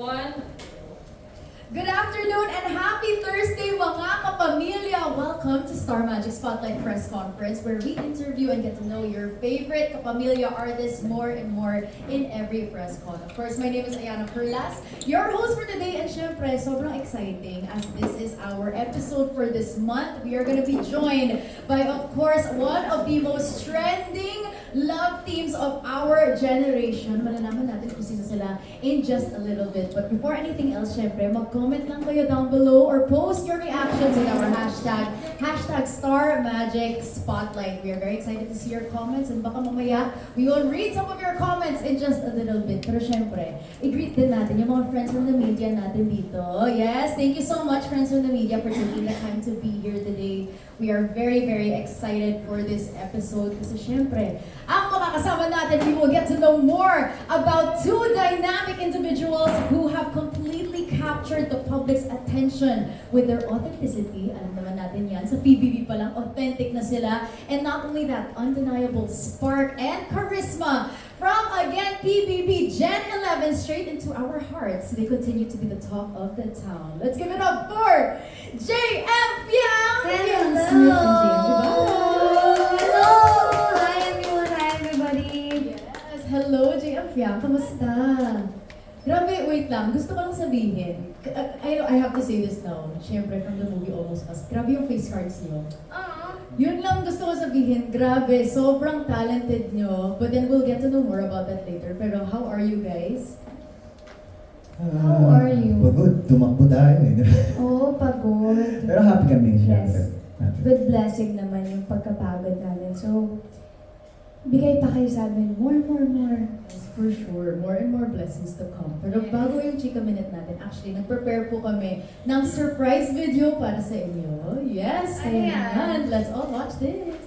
One. Good afternoon and happy Thursday mga kapamilya! Welcome to Star Magic Spotlight Press Conference where we interview and get to know your favorite kapamilya artists more and more in every press con. Of course, my name is Ayana Perlas, your host for today, and syempre, sobrang exciting as this is our episode for this month. We are going to be joined by, of course, one of the most trending love themes of our generation. Malalaman natin kung sino sila in just a little bit. But before anything else, syempre, mag-comment lang kayo down below or post your reactions in our hashtag Star Magic Spotlight. We are very excited to see your comments and baka mamaya we will read some of your comments in just a little bit. Pero syempre, i-greet din natin yung mga friends from the media natin dito. Yes, thank you so much, friends from the media, for taking the time to be here today. We are very, very excited for this episode kasi syempre, ang makakasama natin, we will get to know more about two dynamic individuals who have completely captured the public's attention with their authenticity. Alam naman natin yan, sa PBB pa lang, authentic na sila. And not only that, undeniable spark and charisma. From, again, PBB Gen 11 straight into our hearts. They continue to be the talk of the town. Let's give it up for JM Fiang! Hello! Hello! Hi everyone! Hi everybody! Yes, hello JM Fiang. Kamusta? Grabe, wait lang. Gusto ko lang sabihin. I have to say this now. Siyempre, from the movie Almost Us. Grabe yung face cards niyo. Yun lang gusto ko sabihin. Grabe, sobrang talented nyo. But then we'll get to know more about that later. Pero how are you guys? How are you? Pagod, tumakbo tayo eh. Oo, pagod. Pero happy kami. Yes. Happy. Good blessing naman yung pagkapagod namin. So, bigay pa kayo sa amin. More. Yes, for sure. More and more blessings to come. Pero bago yung Chika Minute natin, actually, nag-prepare po kami ng surprise video para sa inyo. Yes, ayan. Let's all watch this.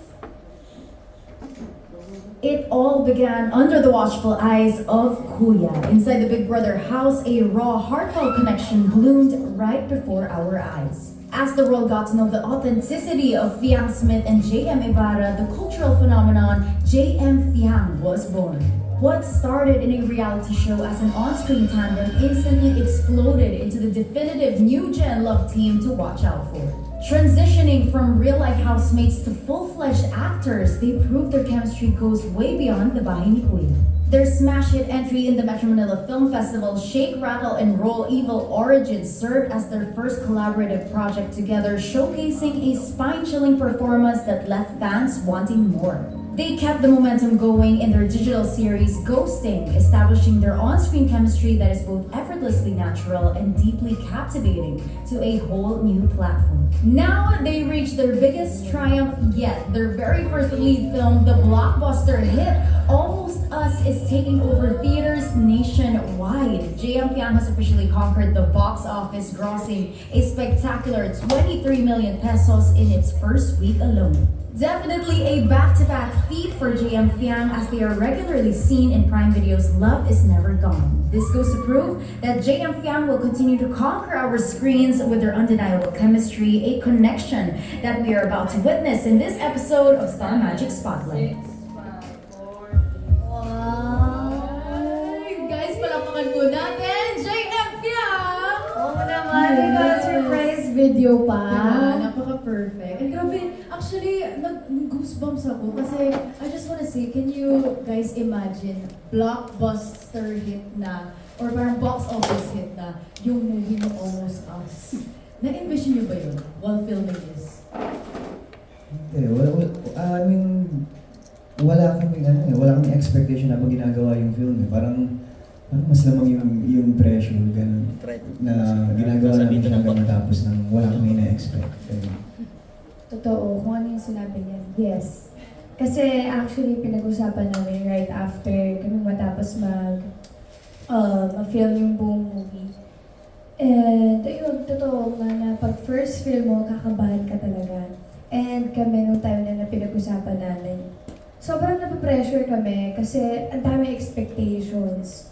It all began under the watchful eyes of Kuya. Inside the Big Brother house, a raw, heartfelt connection bloomed right before our eyes. As the world got to know the authenticity of Fiang Smith and JM Ibarra, the cultural phenomenon JM Fiang was born. What started in a reality show as an on-screen tandem instantly exploded into the definitive new-gen love team to watch out for. Transitioning from real-life housemates to full-fledged actors, they proved their chemistry goes way beyond the Bahay ni Kuya. Their smash hit entry in the Metro Manila Film Festival, Shake, Rattle, and Roll Evil Origins served as their first collaborative project together, showcasing a spine-chilling performance that left fans wanting more. They kept the momentum going in their digital series Ghosting, establishing their on-screen chemistry that is both effortlessly natural and deeply captivating to a whole new platform. Now they reach their biggest triumph yet. Their very first lead film, the blockbuster hit Almost Us, is taking over theaters nationwide. JM Fiang has officially conquered the box office, grossing a spectacular 23 million pesos in its first week alone. Definitely a back-to-back feat for JM Fiang as they are regularly seen in Prime Video's Love Is Never Gone. This goes to prove that JM Fiang will continue to conquer our screens with their undeniable chemistry, a connection that we are about to witness in this episode of Star Magic Spotlight. 6, 5, 4. Ay, guys, palapakan po natin, JM Fiang! Oo naman, we got surprise video pa. Napaka-perfect. And grabe, actually, nag-goosebumps ako kasi I just wanna say, can you guys imagine blockbuster hit na or parang box office hit na yung movie mo Almost Us? Na-envision niyo ba yun while filming this? Hindi, wala kaming expectation habang ginagawa yung film eh. Parang mas lamang yung pressure ganun, na ginagawa namin siya hanggang matapos nang wala kami na-expect. Totoo, kung ano yung sinabi niya. Yes. Kasi actually, pinag-usapan namin right after kami matapos ma-film yung buong movie. And ayun, totoo nga na pag first film mo, kakabahan ka talaga. And kami nung time na pinag-usapan namin, sobrang napapressure kami kasi ang dami expectations.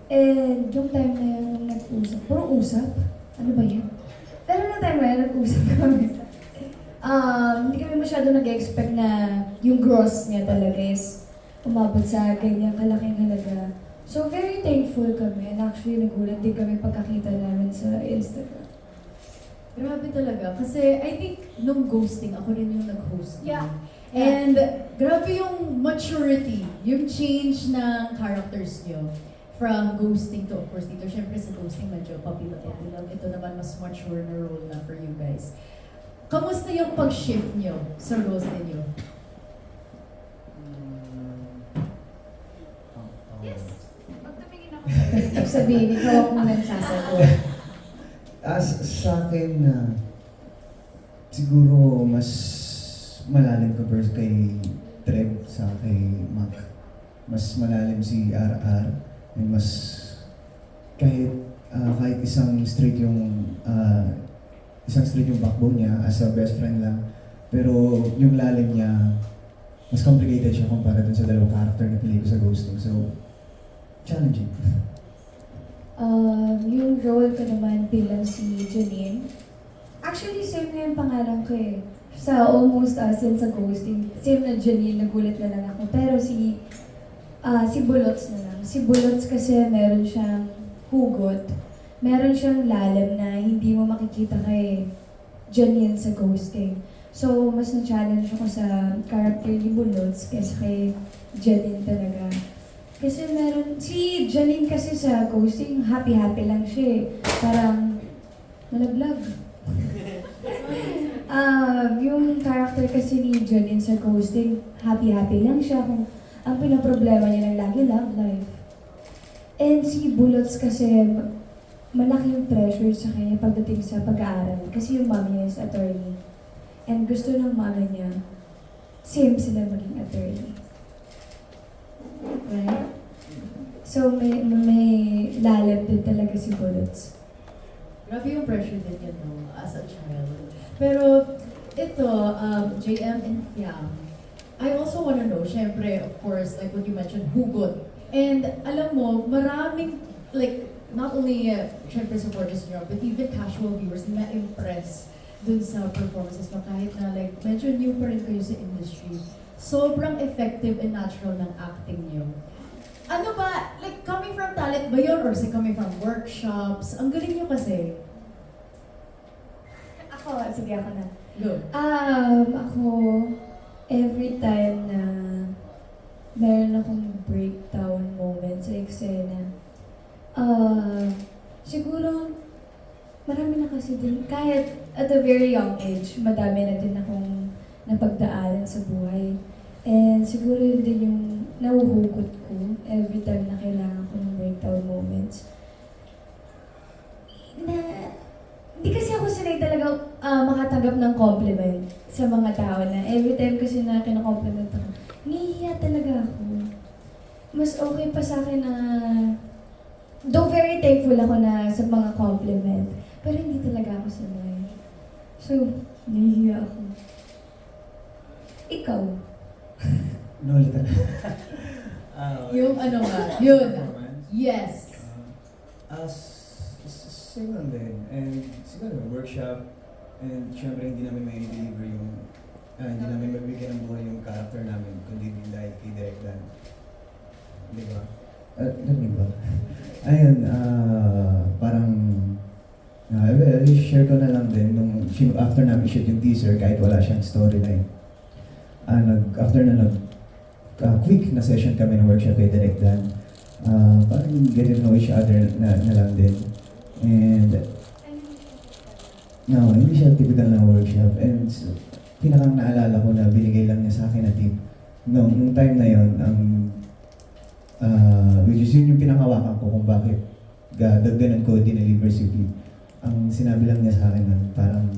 And yung time na yun, nung nag-usap, puro usap? Ano ba yan? Pero nung time na yun, nag-usap kami. Hindi kami masyado nag-expect na yung gross niya talaga is umabot sa ganyan kalaking halaga. So very thankful kami and actually nagulat din kami pagkakita namin sa Instagram. Grabe talaga. Kasi I think nung ghosting, ako rin yung nag-host. Yeah. And grabe yung maturity, yung change ng characters nyo. From ghosting to, of course, dito syempre sa ghosting medyo papilag-papilag. Ito naman mas mature na role na for you guys. Kamusta yung pag-shift nyo sa roles ninyo? Pag tumingin ako sa sabihin, ikaw ako muna nagsasagot. Sa akin na siguro mas malalim compared kay Trev sa kay Mac. Mas malalim si RR and mas kahit isang straight yung backbone niya as a best friend lang. Pero yung lalim niya mas complicated siya kumpara dun sa dalawang character na pili ko sa ghosting. So, challenging. Yung role ko naman bilang si Janine. Actually, same na yung pangalan ko eh. Sa Almost Us and sa Ghosting, same na Janine, nagulat na lang ako. Pero si Bulots na lang. Si Bulots kasi meron siyang hugot. Meron siyang lalim na hindi mo makikita kay Janine sa Ghosting. So, mas na-challenge ako sa character ni Bulots kaysa kay Janine talaga. Kasi si Janine kasi sa Ghosting, happy-happy lang siya eh. Parang, nalaglag. Yung character kasi ni Janine sa Ghosting, happy-happy lang siya. Kung ang pinaproblema niya lang lagi, love life. And si Bulots kasi, malaki yung pressure sa kanya pagdating sa pag-aaral. Kasi yung mami niya is attorney. And gusto ng mami niya, same sila maging attorney. Right? So, may lalim din talaga si Bullets. Grabe yung pressure din yun, no, as a child. Pero ito, JM and Fiam, I also wanna know, syempre, of course, like what you mentioned, hugot. And alam mo, maraming, like, not only, syempre, supporters niyo, but even casual viewers na-impress dun sa performances mo, kahit na, like, medyo new pa rin kayo sa industry. Sobrang effective and natural ng acting niyo. Ano ba, like, coming from talent ba yun? Or say, coming from workshops? Ang galing niyo kasi. Sige ako na. Go. Ako, every time na meron akong breakdown moment sa eksena, siguro, marami na kasi din, kahit at a very young age, madami na din akong napagdaanan sa buhay. And siguro yun din yung nahuhugot ko every time na kailangan ko ng breakdown moments. Hindi kasi ako sanay talaga makatanggap ng compliment sa mga tao na every time kasi na kina-compliment ako, nahihiya talaga ako. Mas okay pa sa akin na, though very thankful ako na sa mga compliment, pero hindi talaga ako sanay. So, nahihiya ako. Ikaw? No, literal. Yung ano nga, yun. Performance? Yes. Same lang din. And siguro workshop. And syempre hindi namin may deliver yung hindi namin mabigyan ng buhay yung character namin kundi din dahil kay Derek Dan. Di ba? Di ba? Ayun, parang share ko na lang din nung after namin shoot yung teaser kahit wala siyang storyline. After na quick na session kami ng workshop kay Derek Dan. Parang get to know each other na lang din. And no, hindi siya typical na workshop. And pinakang naalala ko na binigay lang niya sa akin na tip. No, nung time na yon, which is yun yung pinakawakan ko kung bakit ganun ko dineliver si P. Ang sinabi lang niya sa akin na parang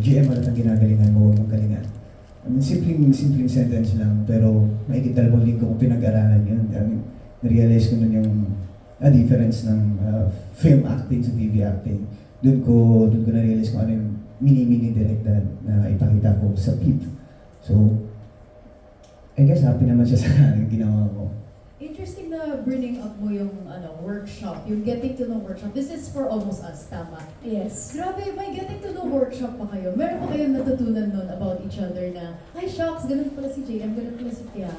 GM ano ang ginagalingan mo, huwag mong galingan. I mean, simpleng sentence lang, pero maigit 2 linggo kung pinag-aralan yun. I mean, na-realize ko nun yung difference ng film acting sa TV acting. Doon ko na-realize kung ano yung mini direct na ipakita ko sa PIP. So, I guess happy naman siya sa ginawa ko. Interesting na bringing up mo yung workshop, yung getting to know workshop. This is for Almost Us, tama? Yes. Grabe, may getting to know workshop pa kayo. Meron pa kayong natutunan nun about each other na, ay shucks, ganun pala si JM, ganun pala si Fiam.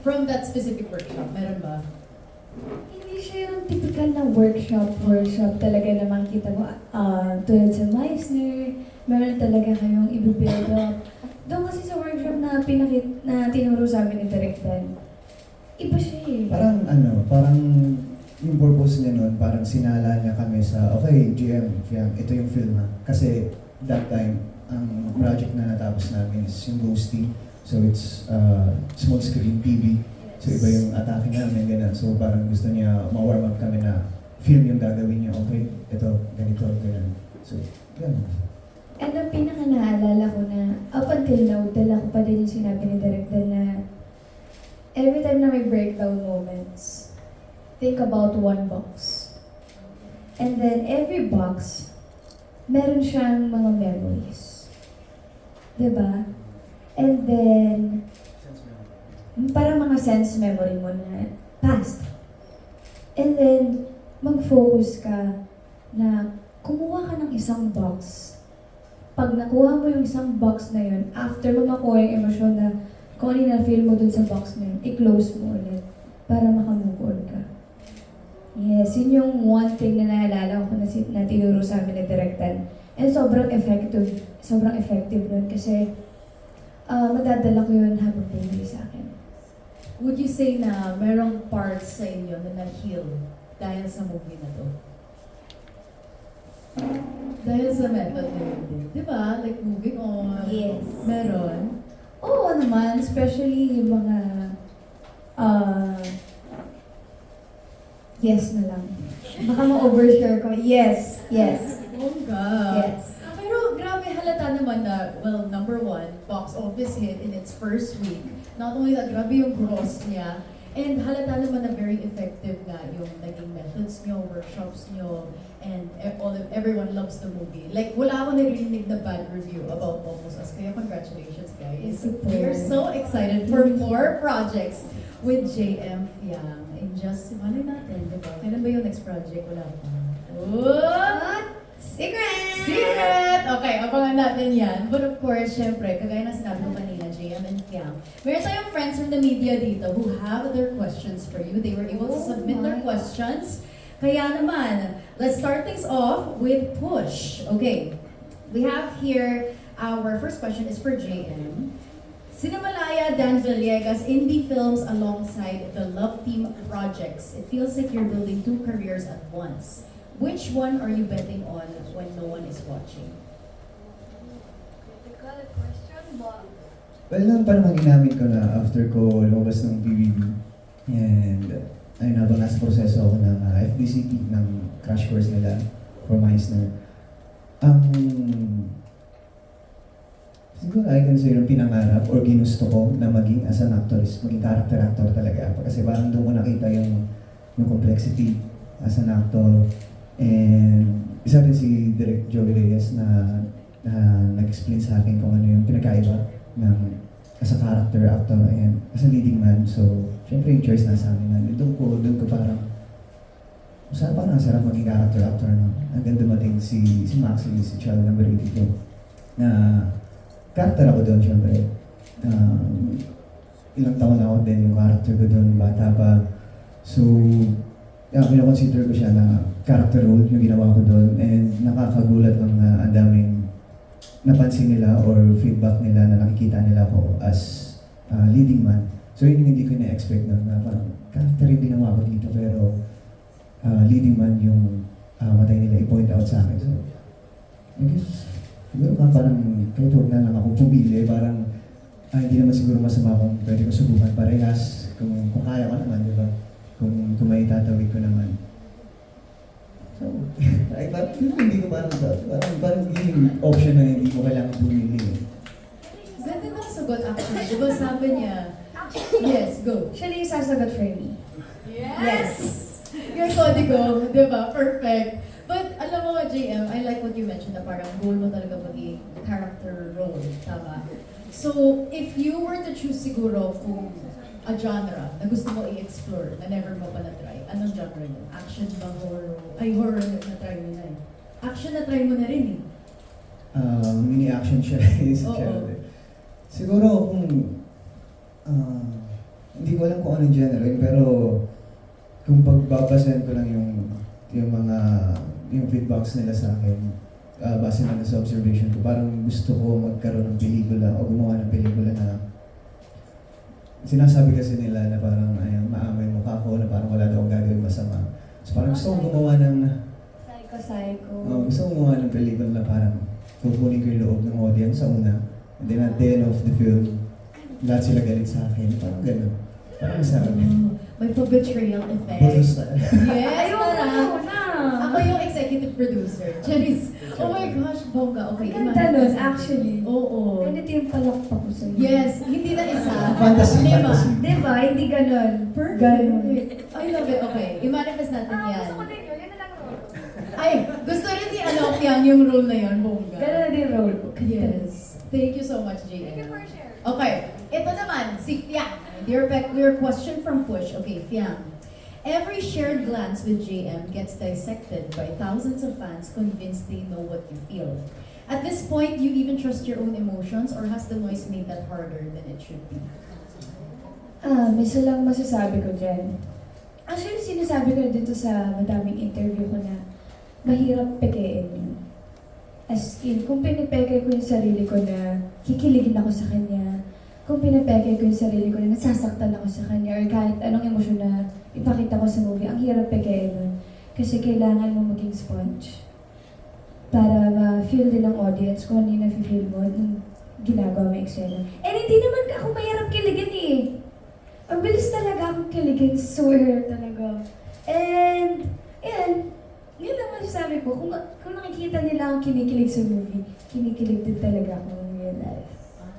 From that specific workshop? Meron ba? Hindi siya yung typical na workshop talaga na makikita mo. Tulad sa Meisner, meron talaga kayong i-build up. Doon kasi sa workshop na tinuro sa amin ni Direk Dan, iba siya eh. Parang yung purpose niya nun, parang sinala niya kami sa, okay, GM, ito yung film ha. Kasi that time, ang project na natapos namin is yung Ghosting. So it's small screen TV. So iba yung atake namin, gano'n. So parang gusto niya ma-warm up kami na film yung gagawin niya. Okay, ito, ganito, gano'n. So, gano'n. And ang pinaka naalala ko na, up until now, dala ko pa din yung sinabi ni Direk Dan na every time na may breakdown moments, think about one box. And then every box, meron siyang mga memories. Diba? And then, para mga sense memory mo na past. And then, mag-focus ka na kumuha ka ng isang box. Pag nakuha mo yung isang box na yun, after mo makuha yung emosyon na kung ano yung na-feel mo dun sa box na yun, i-close mo ulit para makamove on ka. Yes, yun yung one thing na naalala ko na tinuro sa amin ni Direk Dan. And sobrang effective nun kasi madadala ko yun habang buhay sa akin. Would you say na merong parts sa inyo na nag-heal dahil sa movie na to? Dahil sa method na yun din. Diba? Like moving on. Yes. Meron. Oo naman, especially yung mga yes na lang. Baka ma-overshare ko. Yes. Bongga. Yes. Pero grabe halata naman na, well, number one, box office hit in its first week. Not only that, grabe yung gross niya. And halata naman na very effective nga yung naging methods nyo, workshops nyo, and everyone loves the movie. Like, wala ako narinig na bad review about Almost Us. Kaya congratulations, guys. Yes, We are so excited for more projects with JM Fiang. And just, malay natin, di ba? Kailan ba yung next project? Wala pa. What? Secret! Okay, abangan natin yan. But of course, syempre, kagaya na sinabi ko kanina, JM and Fiang, meron tayong friends from the media dito who have their questions for you. They were able to submit their questions. Kaya naman, let's start things off with Push. Okay, we have here, our first question is for JM. Cinemalaya Dan Villegas indie films alongside the Love Team projects. It feels like you're building two careers at once. Which one are you betting on when no one is watching? Critical question ba? Well, parang inamin ko na after ko lumabas ng PBB. And ayun, habang nasa proseso ako ng FDCT, ng crash course nila for Meisner. Siguro I can say yung pinangarap or ginusto ko na maging as an actor is maging character actor talaga. Kasi parang doon ko nakita yung complexity as an actor. And isa din si Direk Joey Reyes na nag-explain sa akin kung ano yung pinakaiba ng as a character actor and as a leading man. So, syempre yung choice na sa amin. Doon ko parang parang ang sarap maging character actor. No? Hanggang dumating si Maxie, si Charlie number 82 na character ako doon, syempre. Ilang taon ako din yung character ko doon, bata pa. So, kinoconsider ko siya na character role yung ginawa ko doon and nakakagulat lang na ang daming napansin nila or feedback nila na nakikita nila ako as leading man. So yun yung hindi ko na-expect na parang character yung ginawa ko dito pero leading man yung matay nila i-point out sa akin. So, I guess, siguro parang kahit huwag na lang ako pumili, parang hindi naman siguro masama kung pwede ko subukan parehas kung kaya ko naman, di ba? Kung may tatawid ko naman. So, parang hindi ko parang yung option na hindi ko kailangan bumili. Ganda ng sagot actually. Diba sabi niya, yes, go. Siya na yung sasagot for me. Yes! Your kodigo, diba? Perfect. But alam mo nga, JM, I like what you mentioned na parang goal mo talaga maging character role. Tama? So, if you were to choose siguro kung a genre na gusto mo i-explore, na never mo pa na-try, anong genre yun? Action ba? Horror? Ay, horror na-try mo na eh. Action na-try mo na rin eh. Mini-action siya. Oo. Siguro kung hindi ko alam kung anong genre yun, pero kung pagbabasahan ko lang yung mga yung feedbacks nila sa akin, base na sa observation ko, parang gusto ko magkaroon ng pelikula o gumawa ng pelikula na sinasabi kasi nila na parang maamay mukha ko, na parang wala daw akong gagawin masama. So parang gusto kong gumawa ng Psycho. gusto kong gumawa ng pelikula na parang kukunin ko yung loob ng audience sa una, and then at the end of the film, lahat sila galit sa akin. Parang gano'n. Parang sa akin. May pa-betrayal effect. Butos na. Yes, parang. na. Ako yung executive producer. Charis. Oh my gosh, bongga. Okay, Ang ganda nun, imagine. actually. Oo. Ganito yung palakpak ko sa'yo. Yes, hindi na isa. Fantasy, Lima. fantasy. Diba? Hindi ganon. Perfect. Ganon. I love it. Okay, i-manifest natin yan. Gusto ko din yun. Yan na lang role. Ay, gusto rin ni Pyang yung role na yun, bongga. Ganon na din role ko. Yes. Thank you so much, JM. Thank you for sharing. Okay, ito naman, si Fiang. Your question from Push. Okay, Fiang. Every shared glance with JM gets dissected by thousands of fans convinced they know what you feel. At this point, do you even trust your own emotions, or has the noise made that harder than it should be? May isa lang masasabi ko dyan. Actually, sinasabi ko na dito sa madaming interview ko na mahirap pekein yun. As in, kung pinipeke ko yung sarili ko na kikiligin ako sa kanya, kung pinipeke ko yung sarili ko na nasasaktan ako sa kanya, or kahit anong emosyon na ipakita ko sa movie, ang hirap pekein nun. Kasi kailangan mo maging sponge para ma-feel din ng audience kung ano yung na-feel mo nung ginagawa mo yung eksena. And hindi naman ako mahirap kiligin eh. Ang bilis talaga akong kiligin, swear talaga. And, yan, yun lang masasabi ko. Kung nakikita nila akong kinikilig sa movie, kinikilig din talaga ako in real life.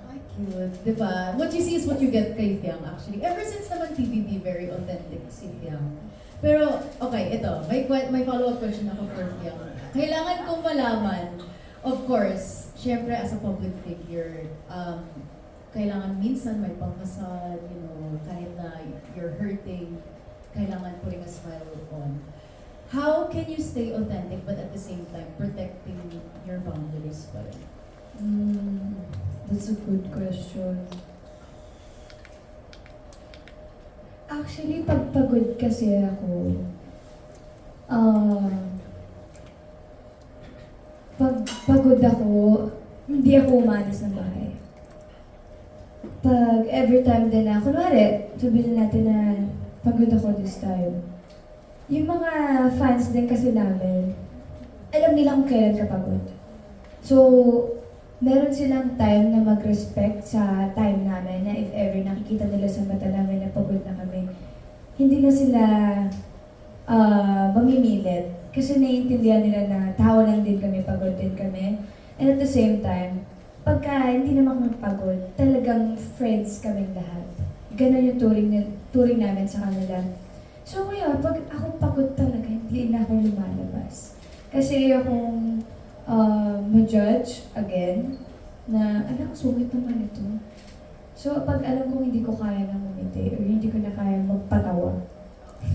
Ay, cute. Diba? What you see is what you get kay Fiang, actually. Ever since naman TVB, very authentic si Fiang. Pero, okay, ito. May follow-up question ako for Fiang. Kailangan kong malaman, of course, syempre as a public figure, kailangan minsan may pangkasal, kahit na you're hurting, kailangan putting a smile on. How can you stay authentic but at the same time protecting your boundaries pa rin? That's a good question. Actually, pag pagod kasi ako, pag pagod ako, hindi ako umalis ng bahay. Pag every time din na, kunwari, sabihin natin na pagod ako this time. Yung mga fans din kasi namin, alam nila kung kailan ka pagod. So, meron silang time na mag-respect sa time namin na if ever nakikita nila sa mata namin na pagod na kami, hindi na sila mamimilit. Kasi naiintindihan nila na tao lang din kami, pagod din kami. And at the same time, pagka hindi naman kami pagod, talagang friends kaming lahat. Ganon yung turing namin sa kanila. So ngayon, pag ako pagod talaga, hindi na ako lumalabas. Kasi akong ma-judge again, na anak, sungit naman ito. So pag alam kong hindi ko kaya nang umiti, or hindi ko na kaya magpatawa,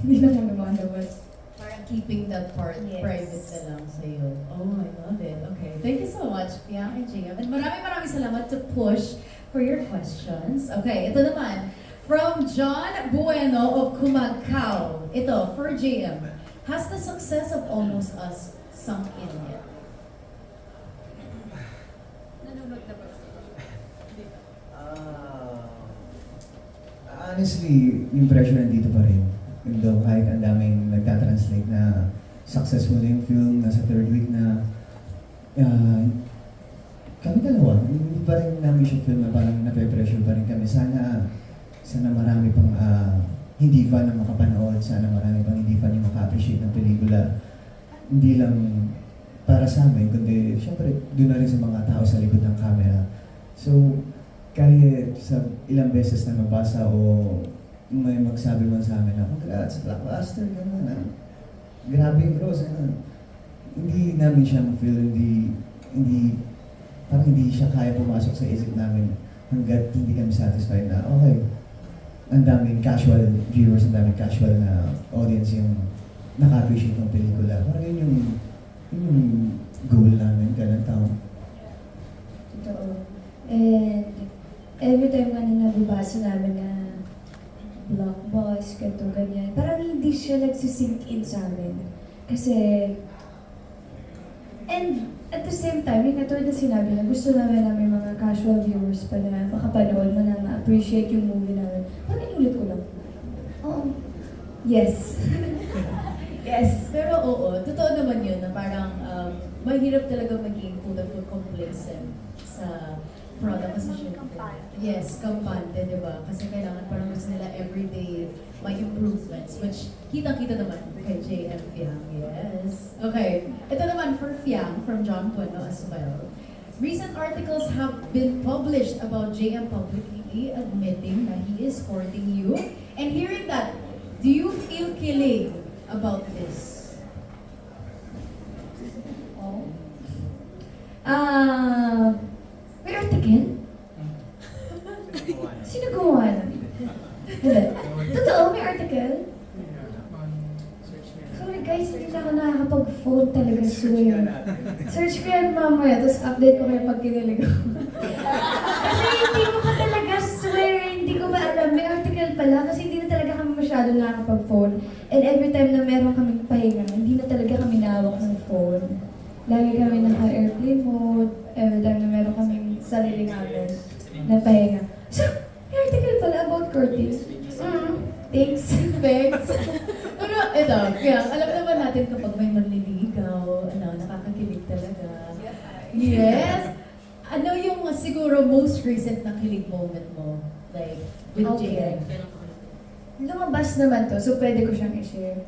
hindi na ako lumalabas. Parang keeping that part Yes. private na lang sa'yo. Oh, I love it. Okay. Thank you so much, Fiang and JM. And maraming salamat to Push for your questions. Okay, ito naman. From John Bueno of Cumacao. Ito, for JM. Has the success of Almost Us sunk in yet? Honestly, yung pressure nandito pa rin. Yung daw kahit ang daming nagtatranslate na successful na yung film, nasa third week na kami dalawa, hindi pa rin namin siya film na parang nape-pressure pa rin kami. Sana marami pang hindi fan na makapanood, sana marami pang hindi fan yung maka-appreciate ng pelikula. Hindi lang para sa amin, kundi syempre doon na rin sa mga tao sa likod ng camera. So, kahit sa ilang beses na mabasa o may magsabi man sa amin na, congrats, blockbuster, gano'n na. Grabe yung gross, gano'n. Hindi namin siya ma-feel, parang hindi siya kaya pumasok sa isip namin hanggat hindi kami satisfied na, okay, ang daming casual viewers, ang daming casual na audience yung naka-appreciate ng pelikula. Parang yun yung goal namin, ganun tao. Totoo. And every time na nababasa namin na boss, ganito, ganyan. Parang hindi siya nagsisink in sa amin. Kasi, and at the same time, yung katulad na sinabi na gusto namin na may mga casual viewers pa na makapanood mo na ma-appreciate yung movie namin. Parang inulit ko lang. Oo. Yes. Yes. Pero oo, totoo naman yun na parang mahirap talaga maging quote-unquote complacent sa product kasi syempre. Yes, kampante, di ba? Kasi kailangan parang gusto nila everyday may improvements, which kita-kita naman kay JM Fiang. Yes. Okay, ito naman for Fiang from John Bueno as well. Recent articles have been published about JM publicly admitting that he is courting you. And hearing that, do you feel kilig about this? Oh. May article? Sino gumawa nun? Hindi. Totoo, may article? Sorry guys, hindi na ako nakakapag-phone talaga swear. Search ko yan mamaya, tapos update ko kayo pag kinilig ako. Kasi hindi ko pa talaga swear, hindi ko pa alam. May article pala kasi hindi na talaga kami masyado nakakapag-phone. And every time na meron kaming pahinga, hindi na talaga kami nawak ng phone. Lagi kami naka-airplane mode, every time na meron kaming sarili namin na pahinga. So, may article pala about Curtis. Thanks. Thanks. Pero ito, kaya alam naman natin kapag may manliligaw, nakakakilig talaga. Yes. Ano yung siguro most recent na kilig moment mo? Like, with Okay. JM? Lumabas naman to, so pwede ko siyang i-share.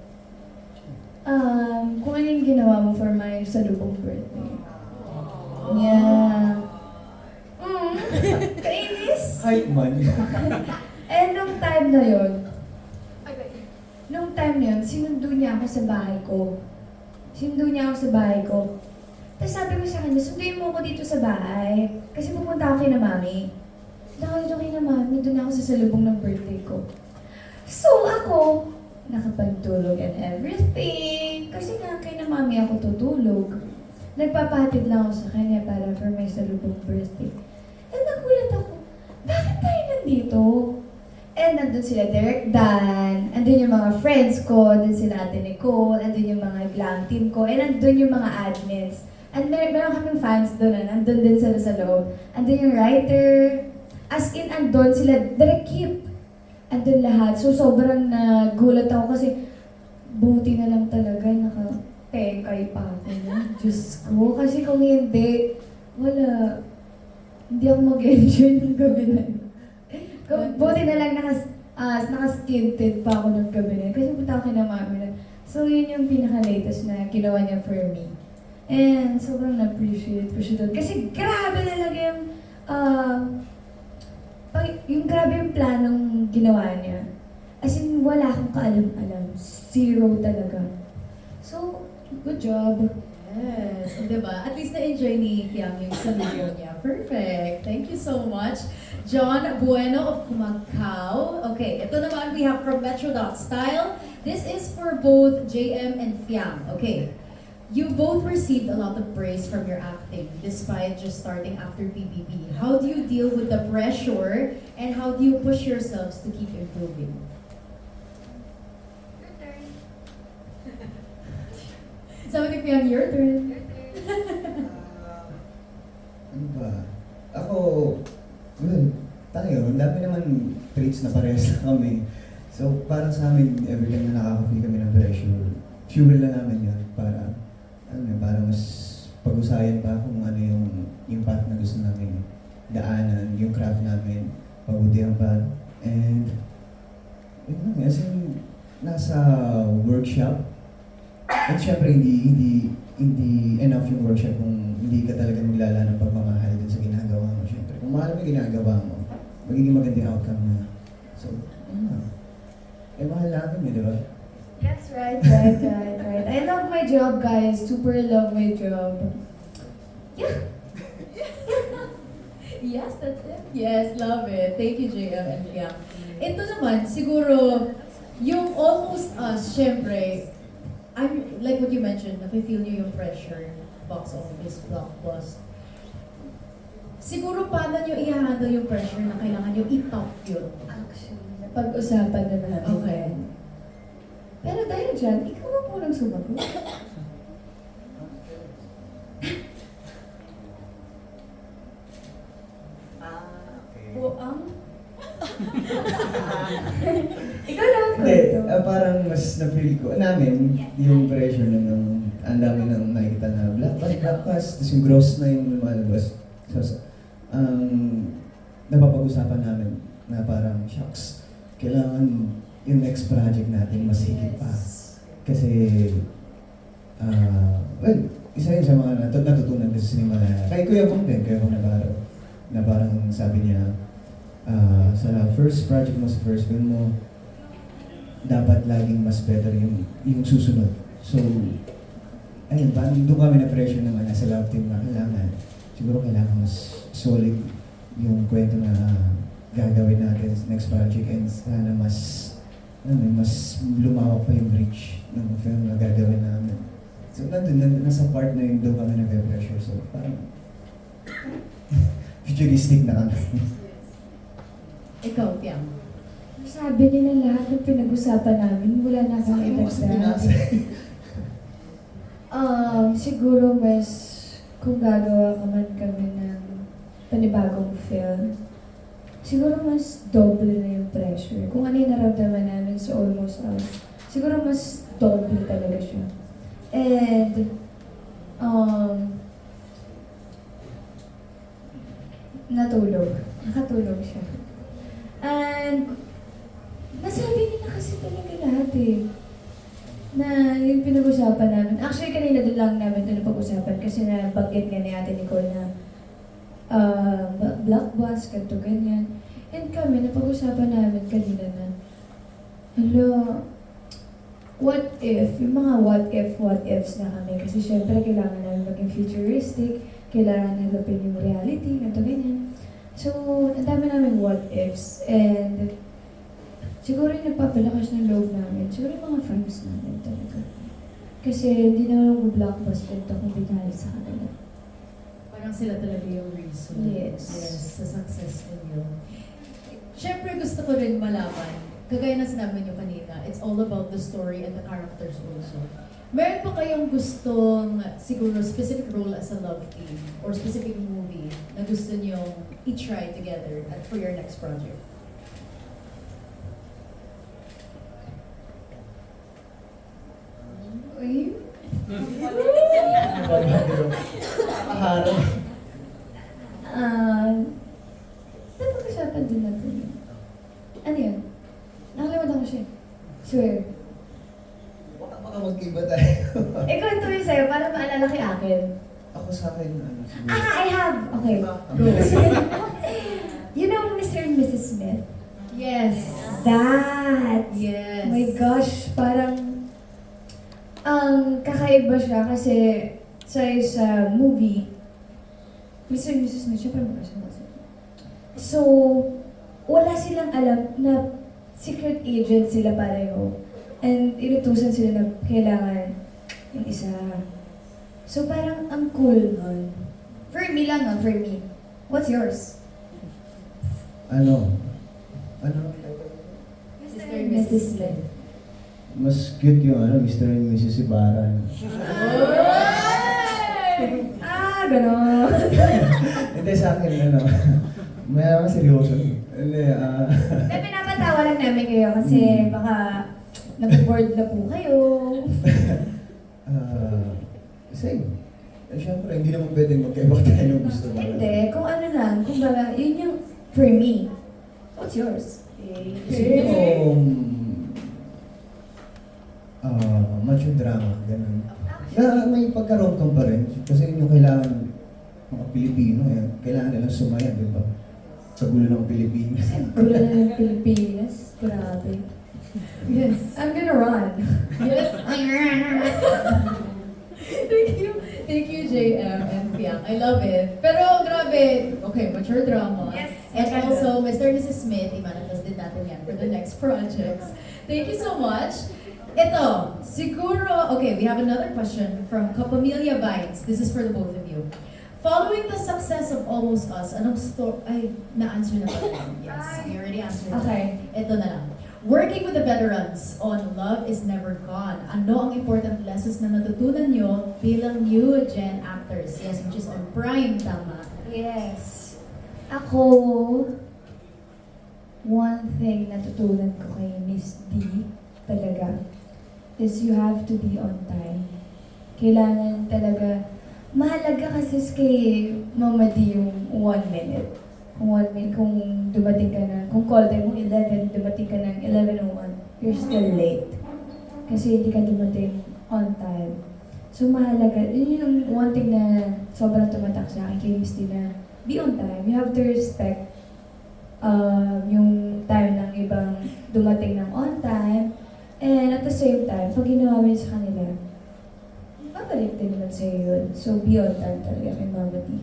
Kung ano yung ginawa mo for my salubong birthday. Yeah. Kainis? Hype man. Eh, nung time na yun, sinundo niya ako sa bahay ko. Tapos sabi ko sa kanya, sunduin mo ako dito sa bahay. Kasi pupunta ako kay na mami. Dito kay na mami, doon ako sa salubong ng birthday ko. So ako, nakapagtulog and everything. Kasi nga kay na mami ako tutulog. Nagpapahatid lang ako sa kanya para for my salubong birthday. And nagulat ako, bakit tayo nandito? And nandun sila Derek Dan, andun yung mga friends ko, andun sila Ate Nicole, andun yung mga glam team ko, and andun yung mga admins. And meron kaming fans doon, andun din sila sa loob. Andun yung writer, as in andun sila, Derek Kip. Andun lahat. So sobrang nagulat ako kasi buti na lang talaga naka-pekay pa ako. No? Diyos ko, kasi kung hindi, wala. Hindi ako mag-enjoy ng gabi na yun. Buti na lang naka-skin-tint pa ako ng gabi na yun. Kasi punta ako kina mami na. So yun yung pinaka-latest na ginawa niya for me. And sobrang na-appreciate ko siya doon. Kasi grabe talaga yung grabe yung planong ginawa niya. As in, wala akong kaalam-alam. Zero talaga. So, good job. Yes. O, diba? At least na-enjoy ni Fiang yung salubong niya. Perfect. Thank you so much. John Bueno of Kumakaw. Okay, ito naman we have from Metro.Style. This is for both JM and Fiang. Okay. You both received a lot of praise from your acting despite just starting after PBB. How do you deal with the pressure and how do you push yourselves to keep improving? Your turn. Sabi ni Fiang, your turn. Ano ba? Ako, tayo, ang dami naman traits na parehas na kami. So, parang sa amin, every time na nakaka-feel kami ng pressure, fuel na namin yun para, para mas pag-usayan pa kung ano yung path na gusto namin daanan, yung craft namin, pabutihan pa. And, yun lang, as in, nasa workshop, at syempre, hindi enough yung workshop kung hindi ka talaga maglala ng pagmamahal dun sa ginagawa mo. Syempre, kung mahal mo yung ginagawa mo, magiging magandang outcome na. So, mahal natin di ba? Yes, right. I love my job, guys. Super love my job. Yeah. Yes, that's it. Yes, love it. Thank you, JM and Fiang. Ito naman, siguro, yung Almost Us, syempre, I'm, like what you mentioned, nafe-feel nyo yung pressure, box office, blockbuster. Siguro, paano nyo i-handle yung pressure na kailangan nyo i-top yun? Actually, pag-usapan na namin. Okay. yan. Pero dahil dyan, ikaw ang unang sumagot. Buang? Ikaw lang ang Hindi, kwento. parang mas na-feel ko namin yung pressure na nung ang dami nang nakikita na black pass, tapos yung gross na yung lumalabas. So, napapag-usapan namin na parang, shucks, kailangan yung next project natin mas higit pa. Kasi, well, isa yun sa mga natutunan ko sa cinema na, kay Kuya Bong din, Kuya Bong Navarro, na parang sabi niya, sa first project mo, sa first film mo, dapat laging mas better yung susunod. So, ayun, parang doon kami na pressure naman sa love team na kailangan mas solid yung kwento na gagawin natin sa next project and sana mas lumawak pa yung reach ng film na gagawin namin. So, nasa part na yun, doon kami nag-pressure. So, parang futuristic na kami. Ikaw, Piang. Sabi nila lahat ng pinag-usapan namin, wala na Sa akin mo kasi idagdag. pinasa. Siguro mas kung gagawa ka man kami ng panibagong film, siguro mas double na yung pressure. Kung ano yung naramdaman namin sa Almost Us, siguro mas double talaga siya. And, nakatulog siya. And, nasabi nila kasi talaga lahat eh. Na yung pinag-usapan namin. Actually, kanina din lang namin ito napag-usapan kasi nabanggit nga ni Ate Nicole na black bus, ganito, ganyan. And kami, napag-usapan namin kanina na, hello, what if, yung mga what ifs na kami. Kasi syempre, kailangan namin maging futuristic, kailangan hanapin yung reality, ganito, ganyan. So, ang dami namin what ifs. And, siguro yung nagpapalakas ng loob namin, siguro yung mga friends namin talaga. Kasi hindi na lang mag-blockbuster ito kung di dahil sa kanila. Parang sila talaga yung reason. Yes. Sa success ninyo. Siyempre gusto ko rin malaman, kagaya na sinabi niyo kanina, it's all about the story and the characters also. Meron pa kayong gustong siguro specific role as a love team or specific movie na gusto niyo i-try together at for your next project? Uy, Harap. napag-usapan din natin yun. Ano yun? Nakalimutan ko siya. Swear. Baka mag-iba tayo. Ikwento mo sa'yo para maalala kay akin. Ako sa akin, siguro. I have! Okay, Diba? go. You know Mr. and Mrs. Smith? Yes. That! Yes. Oh my gosh, parang kakaiba siya kasi sa movie, Mr. and Mrs. Smith, syempre magkasama sila. So, wala silang alam na secret agent sila pareho. And inutusan sila na kailangan yung isa. So, parang ang cool nun. For me lang, for me. What's yours? Ano? Mr. and Mrs. Smith. Mas cute yung Mr. and Mrs. Ibarra. Ganon. Hindi sa akin, may seryoso. Hindi, Pinapatawa lang namin kayo kasi baka naboboard na po kayo. Same. Siyempre, hindi naman pwedeng magkaiba tayo ng gusto mo. Hindi, kung ano lang, kung baga, yun yung for me. What's yours? Siguro, mature drama, ganun. Na may pagka-rom-com pa rin. Kasi yun yung kailangan mga Pilipino, kailangan nilang sumaya, di ba? Sa gulo ng Pilipinas. Gulo na ng Pilipinas. Grabe. Yes. I'm gonna run. Yes. Thank you, JM and Piang. I love it. Pero grabe, okay, mature drama. Yes. And also, Mr. and Mrs. Smith, i-manifest din natin yan for the next projects. Thank you so much. Ito, siguro, okay, we have another question from Kapamilya Vines. This is for the both of you. Following the success of Almost Us, anong story... Ay, na-answer na ba yan? Yes, you already answered. Okay. Ito na lang. Working with the veterans on Love is Never Gone. Ano ang important lessons na natutunan nyo bilang new gen actors? Yes, which is on Prime, tama. Yes. Ako, one thing natutunan ko kay Miss D talaga is you have to be on time. Kailangan talaga, mahalaga kasi kay Mama D yung 1 minute. Kung 1 minute, kung dumating ka na, kung call time mo 11, dumating ka ng 11:01, you're still late. Kasi hindi ka dumating on time. So mahalaga, yun yung one thing na sobrang tumatak sa akin kay Miss D na be on time. You have to respect yung time ng ibang dumating ng on time. And at the same time, pag ginawa mo yun sa kanila, babalik din naman sa'yo yun. So be on time talaga kay Mama D.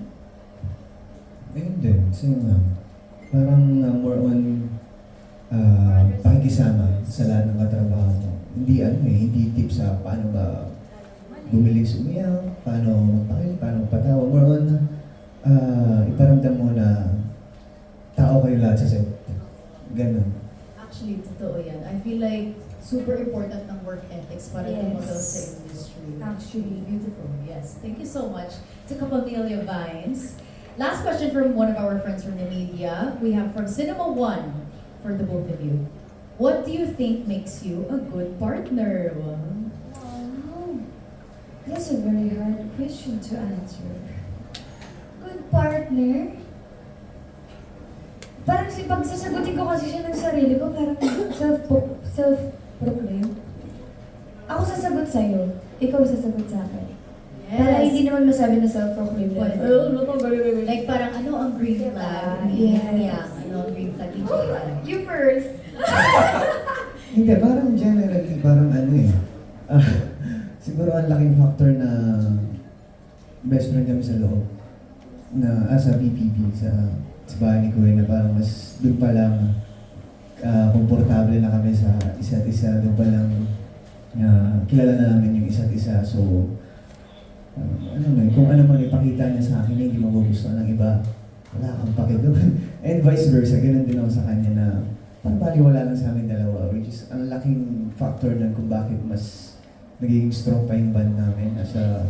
Ayun din, same lang. Parang more on pakikisama sa lahat ng katrabaho mo. Hindi hindi tip sa paano ba bumilis umiyak, paano magpakil, paano magpatawa. More on iparamdam mo na tao kayo lahat sa set. Ganun. Actually, totoo yan. I feel like super important ng work ethics para Yes. tumagaw sa industry. Actually. Beautiful, yes. Thank you so much to Capamelia Vines. Last question from one of our friends from the media. We have from Cinema One for the both of you. What do you think makes you a good partner? Oh, that's a very hard question to answer. Good partner? Parang pag sasagutin ko kasi siya ng sarili ko, parang self-proclaim. Ako sasagot sa'yo, ikaw sasagot sa akin. Para hindi naman masabi na self-proclaim na. Like parang ano ang green flag? Yes. Yeah, ano ang green flag ni Jaya? You first. Hindi, parang generally, parang siguro ang laking factor na best friend kami sa loob. Na sa PPP, sa bahay ni Kuya, na parang mas doon pa lang komportable na kami sa isa't isa. Doon pa lang kilala na namin yung isa't isa. So, kung ano man ipakita niya sa akin, hindi magugustuhan ng iba, wala kang pake doon. And vice versa, ganun din ako sa kanya na pagpaliwala lang sa amin dalawa, which is ang laking factor nun kung bakit mas naging strong pa yung band namin as a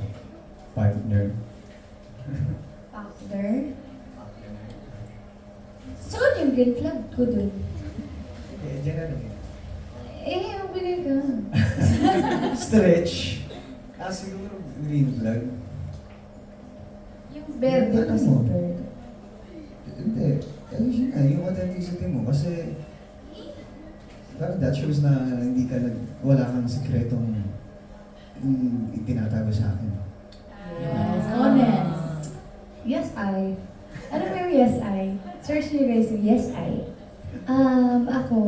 partner. Factor? Saan yung green flag ko dun? Generally. Magbigay ka. Stretch. Siguro green flag. Yung verde Ano kasi mo? verde. Hindi. Siya na, yung authenticity mo. Kasi parang that shows na hindi ka wala kang sikretong itinatago sa akin. Yes, honest. Yes, I. Ano ba yung yes, I? Search niyo guys yung yes, I. Ako,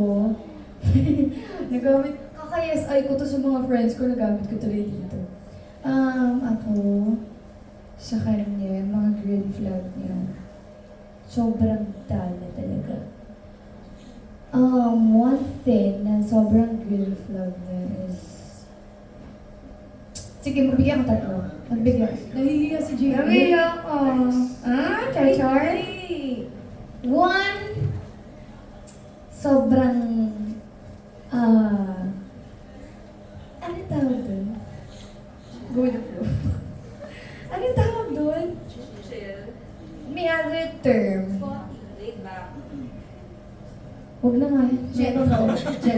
nagamit, kaka-yes, I ko to sa mga friends ko, nagamit ko tuloy dito. Ako, sa kanya, yung mga green flag niya, sobrang dami talaga. One thing na sobrang green flag niya is... Sige, magbigyan ko tatlo. Magbigyan. Nahihiya si Jay. Magbigyan ko. Char-char? One, sobrang... ano tawag dun? Go with the flow. Ano tawag dun? May other term. Huwag na nga. Gentle.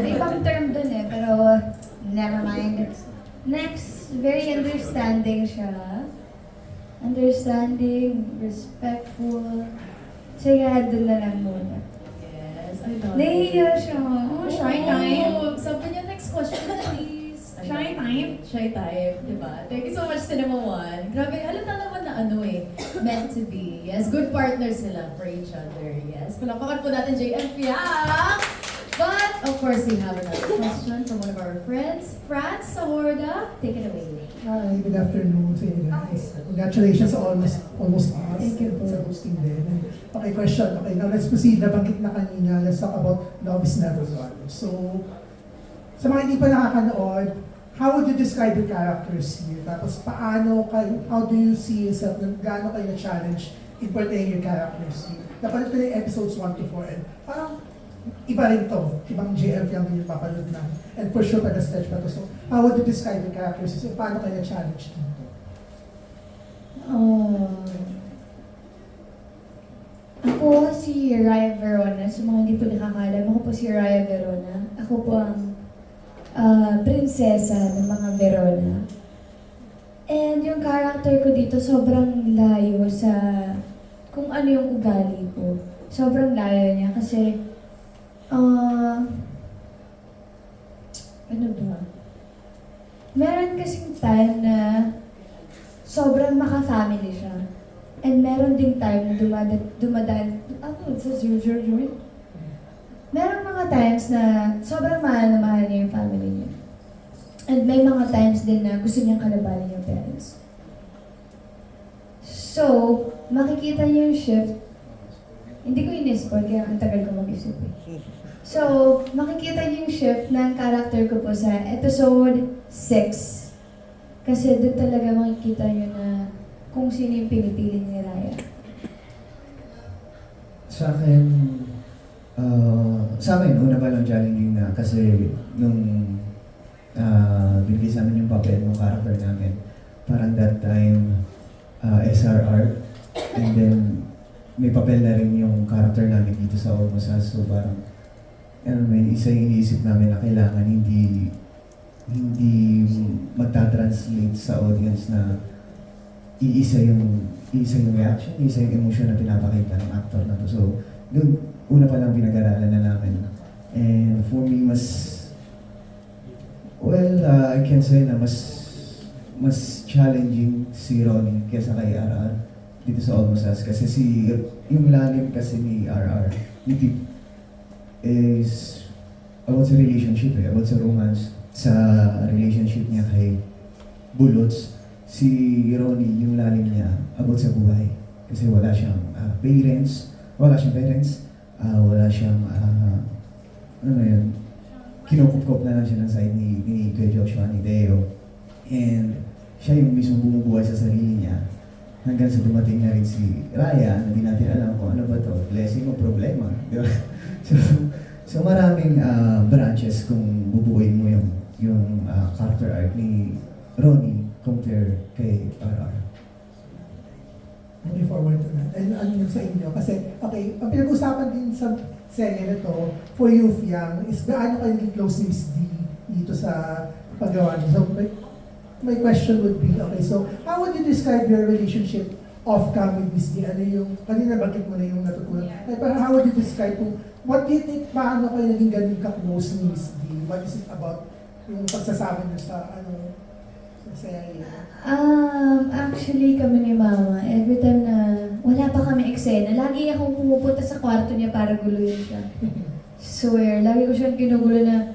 May ibang term dun eh, pero never mind. Next, very understanding siya. Understanding, respectful. Sige, dun na lang muna. Yes, I love Nahihiya it. siya. Oh, shy time. Sabi niyo next question, please. Shy time? Shy type, di ba? Thank you so much, Cinema One. Grabe, halata naman na meant to be. Yes, good partners sila for each other. Yes, palapakan po natin JF Piang. But, of course, we have another question from one of our friends. Franz Sahorda, take it away. Hi, good afternoon sa inyo guys. Congratulations sa almost us. Thank you po. Sa hosting din. Okay, question. Okay, now let's proceed. Nabanggit na kanina. Let's talk about Love is Never Gone. So, sa mga hindi pa nakakanood, how would you describe your characters here? Tapos how do you see yourself, gaano kayo na-challenge in portraying your characters here? Napanood ko na yung episodes 1 to 4 and parang iba rin to, ibang JF yung yung papanood na. And for sure, taga-stretch pa to. So, how would you describe your characters? So, paano kayo na-challenge dito? Ako si Raya Verona. Sa mga hindi po nakakalam, ako po si Raya Verona. Ako po ang prinsesa ng mga Verona. And yung character ko dito sobrang layo sa kung ano yung ugali ko. Sobrang layo niya kasi ano ba? Meron kasing time na sobrang maka-family siya. And meron ding time na dumadaan, Meron mga times na sobrang mahal na mahal niya yung family niya. And may mga times din na gusto niyang kalabanin yung parents. So, makikita niyo yung shift. Hindi ko in-spoil kaya ang tagal ko mag-isip eh. So, makikita niyo yung shift ng character ko po sa episode 6. Kasi doon talaga makikita niyo na kung sino yung pinipili ni Raya. Sa akin, sa amin, una pa lang challenging na kasi nung binigay sa amin yung papel ng character namin, parang that time, SRR, and then may papel na rin yung character namin dito sa Almost Us, so parang, isa yung iniisip namin na kailangan hindi magta-translate sa audience na iisa yung reaction, iisa yung emotion na pinapakita ng actor na to. So, dun, una pa lang pinag-aralan na namin. And for me, I can say na mas challenging si Ronnie kesa kay RR dito sa Almost Us. Kasi yung lalim kasi ni RR, ni Tip, is about sa relationship about sa romance, sa relationship niya kay Bulots. Si Ronnie, yung lalim niya, about sa buhay. Kasi wala siyang parents, wala siyang, kinukup-kup na lang siya ng side ni Kuya Joshua, ni Deo. And siya yung mismo bumubuhay sa sarili niya. Hanggang sa dumating na rin si Raya, na di natin alam kung ano ba to, blessing o problema. Di ba? So maraming branches kung bubuuin mo yung character arc ni Ronnie compare kay RR. Looking forward to that. And ano yun sa inyo? Kasi, okay, ang pinag-usapan din sa serye na to, for Youth Young, is gaano kayo naging close ni Miss D dito sa paggawa niyo? So, my question would be, okay, so, how would you describe your relationship off-cam with Miss D? Ano yung, kanina bakit mo na yung natutunan? Like, parang how would you describe what do you think, paano kayo naging ganun ka-close ni Miss D? What is it about yung pagsasama niyo sa, sa serye? Actually, kami ni Mama, every time na wala pa kami eksena, lagi akong pumupunta sa kwarto niya para guluhin siya. Swear, lagi ko siyang ginugulo na,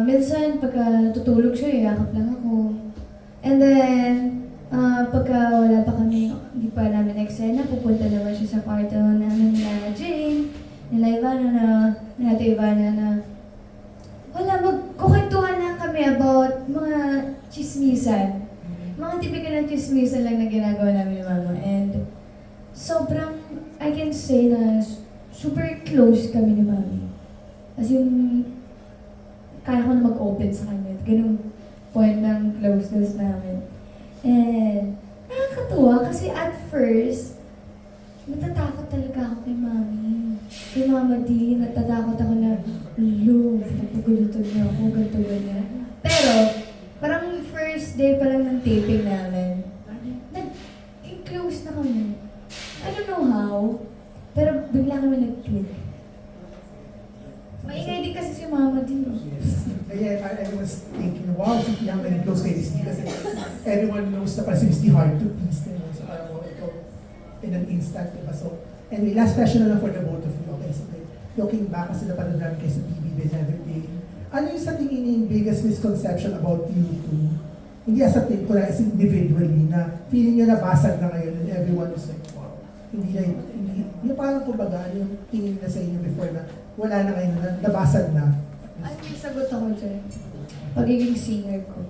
minsan pagka tutulog siya, yakap lang ako. And then, pagka wala pa kami, hindi pa namin eksena, pupunta naman siya sa kwarto namin nila Jane, nila Ivana na, wala, magkukwentuhan lang kami about mga chismisan. Mga typical na chismisan lang na ginagawa namin ni Mama. And sobrang, I can say na super close kami ni Mami. As in, kaya ko na mag-open sa kanya. Ganung point ng closeness namin. And nakakatuwa kasi at first, natatakot talaga ako kay Mami. Kay Mama D, natatakot ako na, pagpagulutod na ako, ganito ganyan. Pero, parang first day pa lang ng taping namin, nag-close na kami. I don't know how, pero bigla kami nag-click. Maingay din kasi si Mama din. Kaya I was thinking, wow, si Yang naging close kay Miss D kasi everyone knows na parang si Miss D hard to please. So parang ikaw in an instant, diba? So, anyway, last question na lang for the both of you. Okay, so looking back kasi napanood namin kayo sa TV and everything. Ano yung sa tingin niyo yung biggest misconception about you two? Hindi as a team, kundi as individually, na feeling nyo nabasag na ngayon and everyone is like, wow. Hindi, yung parang kumbaga, yung tingin na sa inyo before na wala na ngayon, nabasag na. Ay, may sagot ako dyan. pagiging singer ko.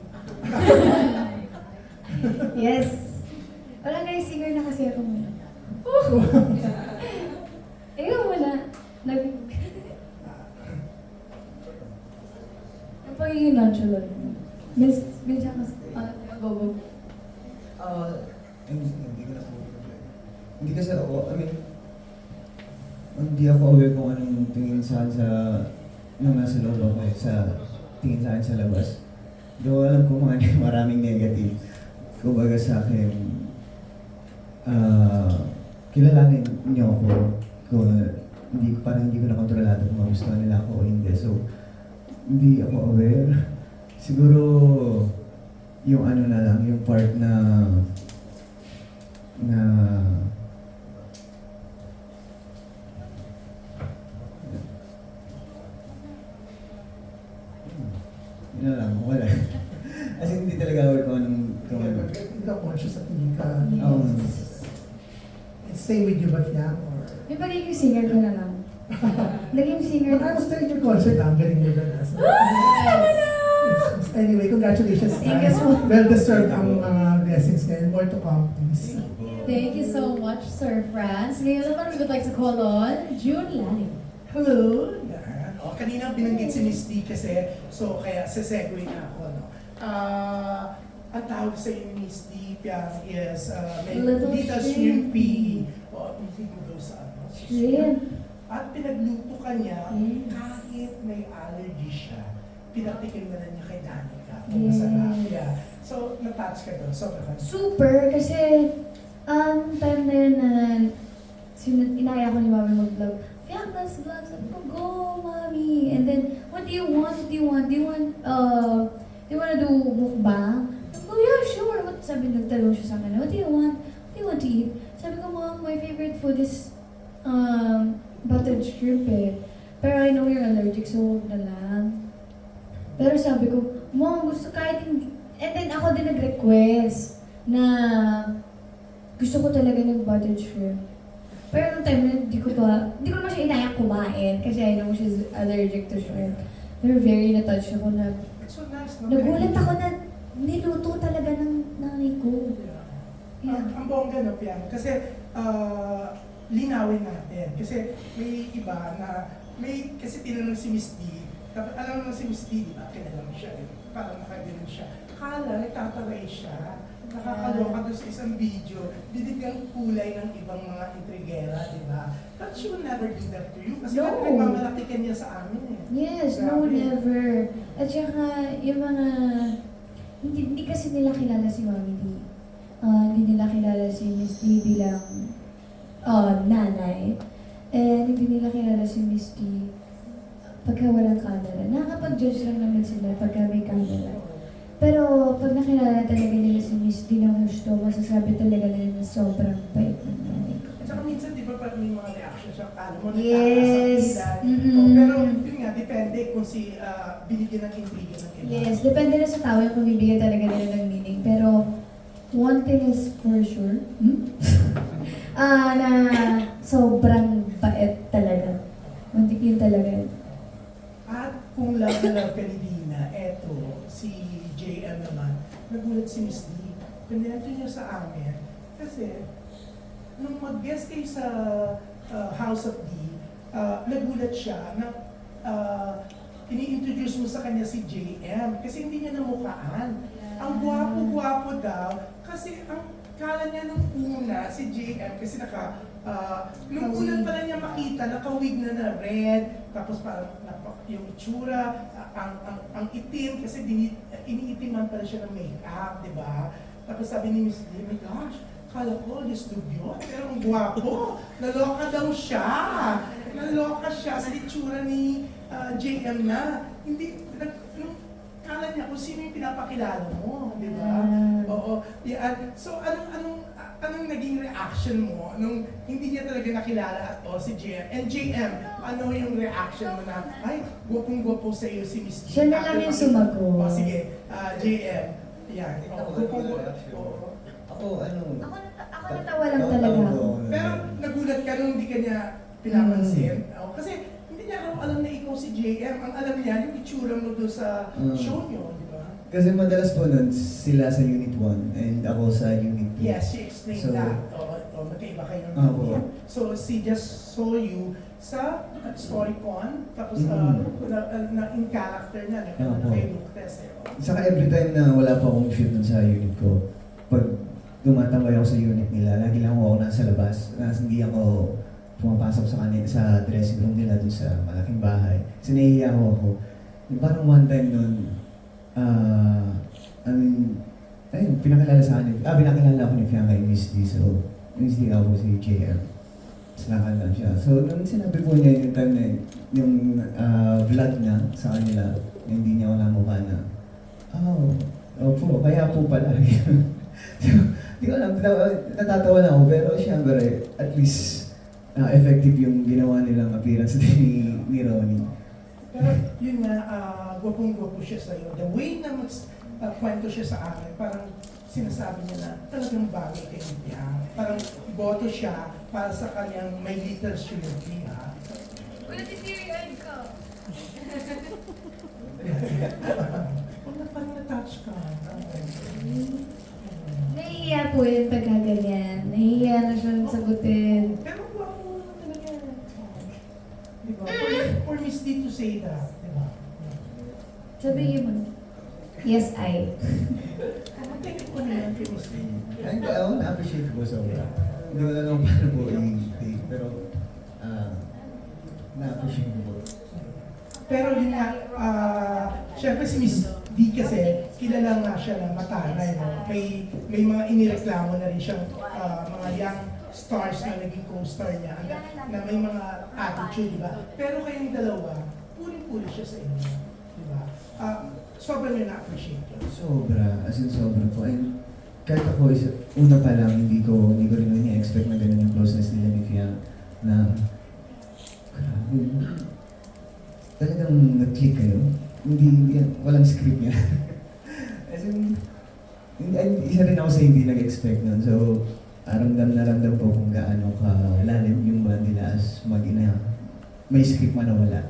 Yes. Wala nga yung singer na kasi ako muna. Ikaw wala. Ang pagiging nonchalant mo. Minsan kasi, go. Hindi ko na po. Hindi kasi ako, hindi ako aware kung anong tingin sa akin nung nasa loob ako sa tingin sa akin sa labas. Though alam ko maraming negative. Kumbaga sa akin, kilalanin niyo ako kung parang hindi ko na kontrolado kung magustuhan nila ako o hindi. So, hindi ako aware. Siguro, yung ano na lang, yung part na yun na lang, wala. As in, hindi talaga aware kung anong Hindi ka conscious at hindi ka... Yes. Stay with you ba niya? Or... Yung pagiging singer ko na lang. Naging singer But I ko. was telling your concert, ang galing mo na. So, anyway, congratulations. Thank you so much. Well-deserved ang mga blessings ngayon. More to come, please. Thank you so much, Sir Franz. Ngayon naman, we would like to call on June Lai. Hello! Yan. O, kanina binanggit si Miss D kasi, so kaya sesegue na ako. No? Ang tawag sa iyo, Miss D, Piang, is may Little Little Shrimp. Shrimpy. O, hindi mo daw sa ano. sa Shrimp. At pinagluto ka niya, Yes. kahit may allergy siya, pinatikim na lang niya kay Danica. Yes. Masarap. Yeah. So, na-touch ka doon. Sobra ka. Super, kasi time na yun na inaya ko ni Mami mag-vlog. Fiang, let's vlog. Sabi ko, go, Mami. And then, what do you want? Do you want to do mukbang? Sabi ko, yeah, sure. Sabi, nagtanong siya sa akin, what do you want? What do you want to eat? Sabi ko, Mom, my favorite food is buttered shrimp eh. Pero I know you're allergic, so huwag na lang. Pero sabi ko, Mom, gusto kahit hindi. And then ako din nag-request na gusto ko talaga ng buttered shrimp. Pero nung time na hindi ko naman siya inayang kumain kasi I know she's allergic to shrimp. Pero very na-touch ako na, It's so nice. No? nagulat ako na niluto talaga ng nanay ko. Yeah. Ang bongga no, Piang. Kasi, linawin natin. Kasi may iba na, kasi tinanong si Miss D, tapos alam mo si Miss D, di ba? Kilala mo siya, parang nakaganon siya. Akala, nagtataray siya. Nakakaloka doon sa isang video, binigyang kulay ng ibang mga intrigera, di ba? But she will never do that to you. Kasi No. nagmamalaki ka niya sa amin eh. Yes, no, Grabe. never. At saka, yung mga, hindi kasi nila kilala si Mami D. Hindi nila kilala si Miss D bilang nanay. And hindi nila kilala si Miss D pagka walang camera. Nakakapag-judge lang naman sila pagka may camera. Pero pag nakilala talaga nila si Miss D ng gusto, masasabi talaga nila na sobrang bait ng nanay ko. At saka minsan, di ba, parang may mga reaction siya, kala mo, Yes. nagkakasakitan. Mm-mm. Oh, pero yun nga, depende kung si binigyan ng intriga ng iba. Yes, depende na sa tao yung kung bibigyan talaga nila ng meaning. Pero, one thing is for sure, na sobrang bait talaga. Muntik yun talaga. At kung love na love ka ni Dina, eto, si JM naman, nagulat si Miss D. Pinento niya sa amin. Kasi, nung mag-guest kayo sa House of D, nagulat siya na ini-introduce mo sa kanya si JM. Kasi hindi niya namukhaan. Ang gwapo-gwapo daw. Kasi ang kala niya nung una, si JM, kasi nung una pala niya makita, nakawig na red, tapos parang yung itsura, ang itim, kasi iniitiman pala siya ng makeup, di ba? Tapos sabi ni Miss D, my gosh, kala ko, listog yun, pero ang gwapo, naloka daw siya. Naloka siya sa itsura ni JM na. Hindi, nung kala niya kung sino yung pinapakilala mo, di ba? Oo. Yeah. So, anong naging reaction mo nung hindi niya talaga nakilala at all si JM? And JM, ano yung reaction mo na, ay, gwapong-gwapo sa iyo si Miss D. Siya na lang yung sumagot. O, sige. JM. Yan. Gwapong-gwapo. Ako, Ako natawa lang talaga ako. Pero nagulat ka nung hindi ka niya pinapansin. Kasi hindi niya raw alam na ikaw si si JM, ang alam niya, yung itsura mo doon sa show niyo, di ba? Kasi madalas po nun, sila sa Unit 1 and ako sa Unit 2. Yes, she explained So, that. Magkaiba kayo ng Opo. media. So, she just saw you sa StoryCon, tapos in character na, Opo. kayo look test. Saka every time na wala pa akong shoot nun sa unit ko, pag tumatambay ako sa unit nila, lagi lang ako nasa labas. Hindi ako pumapasok sa kanila sa dressing room nila doon sa malaking bahay. Kasi nahihiya ako. Yung parang one time nun, ayun, pinakilala sa akin. Pinakilala ako ni Fianca yung Miss D. So, Miss D ako si JM. Slakan lang siya. So, nung sinabi po niya yung time na yung vlog niya sa kanila, hindi niya ako namukha na, opo, kaya po pala. So, di ko alam, natatawa lang ako, pero syempre, at least, effective yung ginawa nilang appearance ni Ronnie. Pero yun nga, gwapong-gwapo siya sa'yo. The way na kwento siya sa akin, parang sinasabi niya na talagang bagay kay niya. Parang boto siya para sa kanyang may little surety, ha? Wala titiri-eyed ka. Parang na-touch ka. Nahihiya po yun pagka ganyan. Nahihiya na siyang sagutin. Pero gwapo mo talaga. Di ba? For Miss D to say that, di ba? Sabihin mo. Yes, I. Tingin ko na yan kay Miss D. Ay, ako na-appreciate ko sobra. Hindi ko na lang paano po i-take, pero na-appreciate ko po. Pero yun nga, syempre si Miss D kasi, kilala nga siya na mataray, no? May mga inireklamo na rin siyang mga young stars na naging co-star niya, na may mga attitude, di ba? Pero kayong dalawa, puli-puli siya sa inyo, di ba? Sobrang nyo na-appreciate yun. Sobra, as in sobra po. And kahit ako, una pa lang, hindi ko rin ni-expect na ganun yung closeness nila ni Fia, na grabe, talagang nag-click kayo. Hindi yan, walang script yan. As in, isa rin ako sa hindi nag-expect nun. So, ramdam na ramdam ko kung gaano kalalim yung band nila as mag-ina. May script man na wala.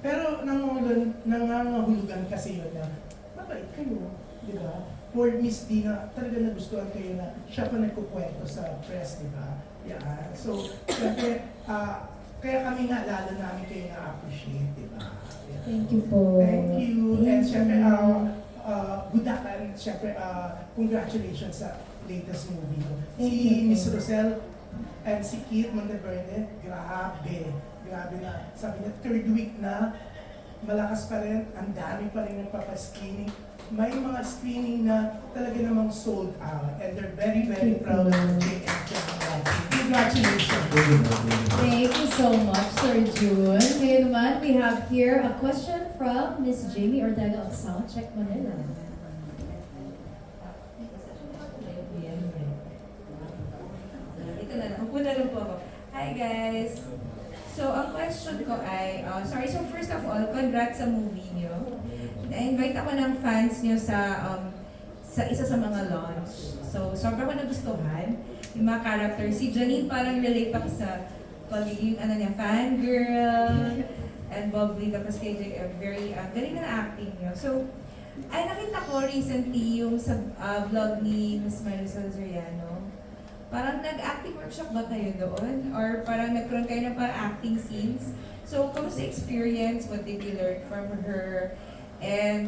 Pero nangangahulugan kasi yun na, mabait kayo, di ba? For Miss D na talaga nagustuhan kayo na siya pa nagkukwento sa press, di ba? Yan. So, syempre, kaya kami nga lalo namin kayo na-appreciate, di ba? Yan. Thank you po. Thank you. And Thank syempre, you. good luck and syempre, congratulations sa latest movie. Thank Si you. Miss Rosel and si Kit Monteverde, grabe na. Sabi niya, third week na, malakas pa rin, ang dami pa rin nagpapascreening. May mga screening na talaga namang sold out and they're very, very proud of JM. Congratulations. Thank you so much, Sir June. Ngayon naman, we have here a question from Miss Jamie Ortega of Soundcheck Manila. Ito na lang. Upo na lang po ako. Hi guys! So, ang question ko ay, so first of all, congrats sa movie niyo. Na-invite ako ng fans niyo sa isa sa mga launch. So, sobrang ko nagustuhan yung mga characters. Si Janine parang relate ako sa pagiging fangirl and bubbly. Tapos kay JM, very galing na acting niyo. So, ay nakita ko recently yung sa vlog ni Miss Marisol Zoriano. Parang nag-acting workshop ba kayo doon? Or parang nagkaroon kayo ng parang acting scenes? So, kamusta experience? What did you learn from her? And